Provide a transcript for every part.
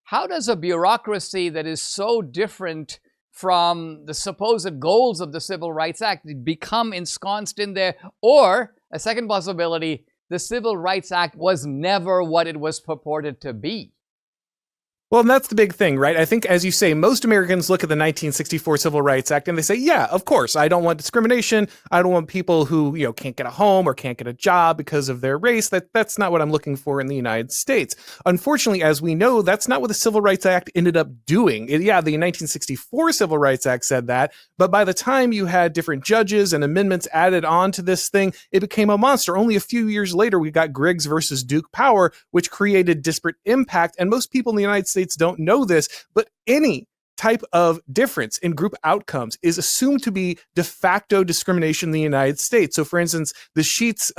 how does a bureaucracy that is so different from the supposed goals of the Civil Rights Act become ensconced in there? Or, a second possibility, the Civil Rights Act was never what it was purported to be. Well, and that's the big thing, right? I think, as you say, most Americans look at the 1964 Civil Rights Act and they say, yeah, of course, I don't want discrimination. I don't want people who, can't get a home or can't get a job because of their race. That's not what I'm looking for in the United States. Unfortunately, as we know, that's not what the Civil Rights Act ended up doing. The 1964 Civil Rights Act said that, but by the time you had different judges and amendments added on to this thing, it became a monster. Only a few years later, we got Griggs versus Duke Power, which created disparate impact. And most people in the United States don't know this, but any type of difference in group outcomes is assumed to be de facto discrimination in the United States. So, for instance, the Sheetz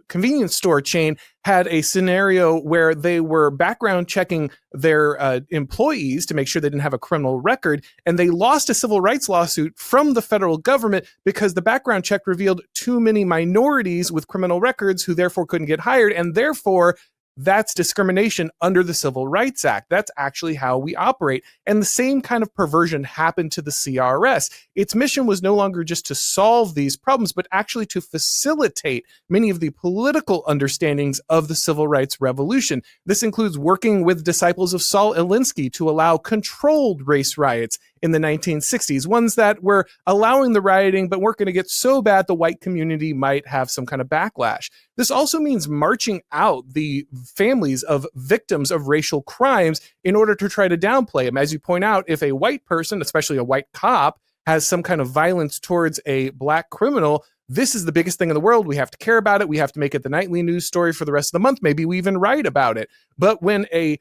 convenience store chain had a scenario where they were background checking their employees to make sure they didn't have a criminal record, and they lost a civil rights lawsuit from the federal government because the background check revealed too many minorities with criminal records who therefore couldn't get hired, and therefore that's discrimination under the Civil Rights Act. That's actually how we operate. And the same kind of perversion happened to the CRS. Its mission was no longer just to solve these problems, but actually to facilitate many of the political understandings of the Civil Rights Revolution. This includes working with disciples of Saul Alinsky to allow controlled race riots in the 1960s, ones that were allowing the rioting, but weren't going to get so bad the white community might have some kind of backlash. This also means marching out the families of victims of racial crimes in order to try to downplay them. As you point out, if a white person, especially a white cop, has some kind of violence towards a black criminal, this is the biggest thing in the world. We have to care about it. We have to make it the nightly news story for the rest of the month. Maybe we even write about it. But when a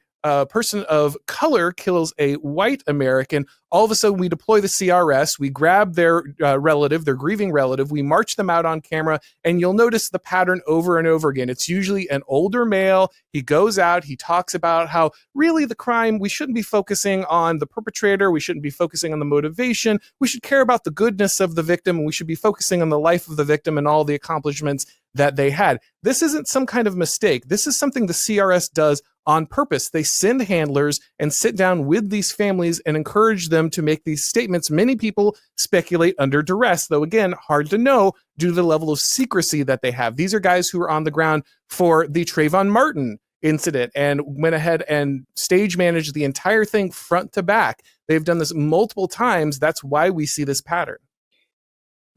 person of color kills a white American, all of a sudden we deploy the CRS, we grab their relative, their grieving relative, we march them out on camera, and you'll notice the pattern over and over again. It's usually an older male. He goes out, he talks about how really the crime, we shouldn't be focusing on the perpetrator, we shouldn't be focusing on the motivation, we should care about the goodness of the victim, and we should be focusing on the life of the victim and all the accomplishments that they had. This isn't some kind of mistake. This is something the CRS does on purpose. They send handlers and sit down with these families and encourage them to make these statements. Many people speculate under duress, though again, hard to know due to the level of secrecy that they have. These are guys who are on the ground for the Trayvon Martin incident and went ahead and stage managed the entire thing front to back. They've done this multiple times. That's why we see this pattern.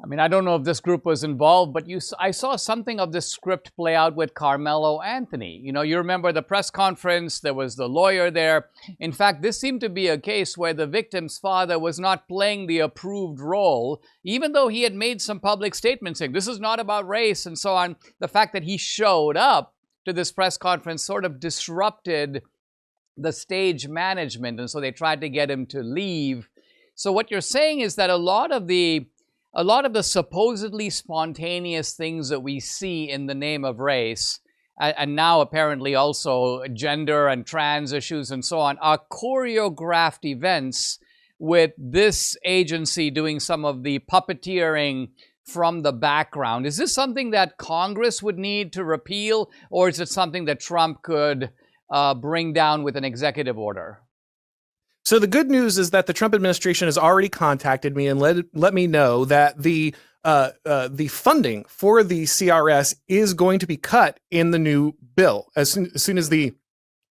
I mean, I don't know if this group was involved, but I saw something of this script play out with Carmelo Anthony. You remember the press conference, there was the lawyer there. In fact, this seemed to be a case where the victim's father was not playing the approved role, even though he had made some public statements saying, this is not about race and so on. The fact that he showed up to this press conference sort of disrupted the stage management, and so they tried to get him to leave. So what you're saying is that a lot of the supposedly spontaneous things that we see in the name of race, and now apparently also gender and trans issues and so on, are choreographed events with this agency doing some of the puppeteering from the background. Is this something that Congress would need to repeal, or is it something that Trump could bring down with an executive order? So the good news is that the Trump administration has already contacted me and let me know that the funding for the CRS is going to be cut in the new bill. As soon as the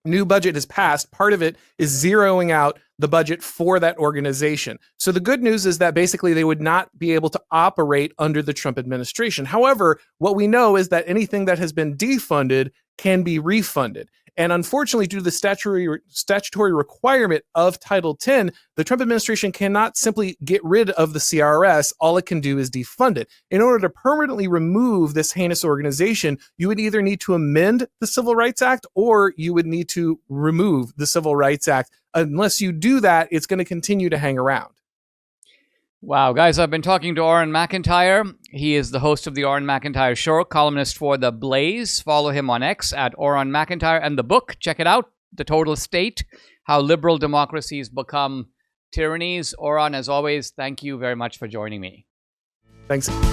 new budget is passed, part of it is zeroing out the budget for that organization. So the good news is that basically they would not be able to operate under the Trump administration. However, what we know is that anything that has been defunded can be refunded. And unfortunately, due to the statutory requirement of Title X, the Trump administration cannot simply get rid of the CRS. All it can do is defund it. In order to permanently remove this heinous organization, you would either need to amend the Civil Rights Act or you would need to remove the Civil Rights Act. Unless you do that, it's going to continue to hang around. Wow, guys, I've been talking to Auron MacIntyre. He is the host of the Auron MacIntyre Show, columnist for The Blaze. Follow him on X at Auron MacIntyre. And the book, check it out, The Total State, How Liberal Democracies Become Tyrannies. Auron, as always, thank you very much for joining me. Thanks. I'm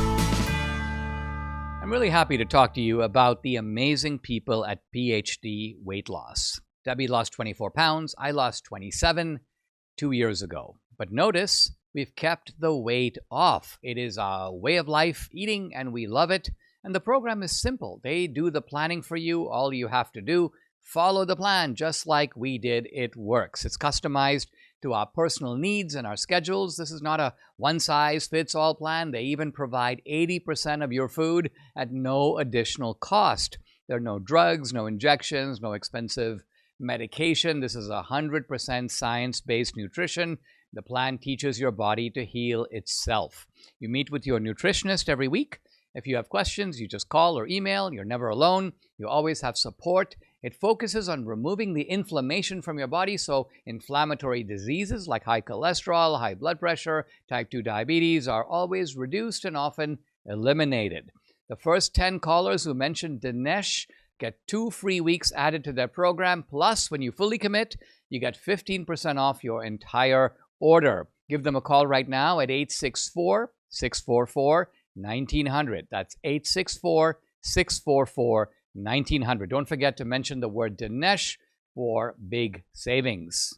really happy to talk to you about the amazing people at PhD Weight Loss. Debbie lost 24 pounds. I lost 27 2 years ago. But notice, we've kept the weight off. It is a way of life, eating, and we love it. And the program is simple. They do the planning for you. All you have to do, follow the plan just like we did. It works. It's customized to our personal needs and our schedules. This is not a one-size-fits-all plan. They even provide 80% of your food at no additional cost. There are no drugs, no injections, no expensive medication. This is 100% science-based nutrition. The plan teaches your body to heal itself. You meet with your nutritionist every week. If you have questions, you just call or email. You're never alone. You always have support. It focuses on removing the inflammation from your body, so inflammatory diseases like high cholesterol, high blood pressure, type 2 diabetes are always reduced and often eliminated. The first 10 callers who mentioned Dinesh get 2 free weeks added to their program. Plus, when you fully commit, you get 15% off your entire order. Give them a call right now at 864-644-1900. That's 864-644-1900. Don't forget to mention the word Dinesh for big savings.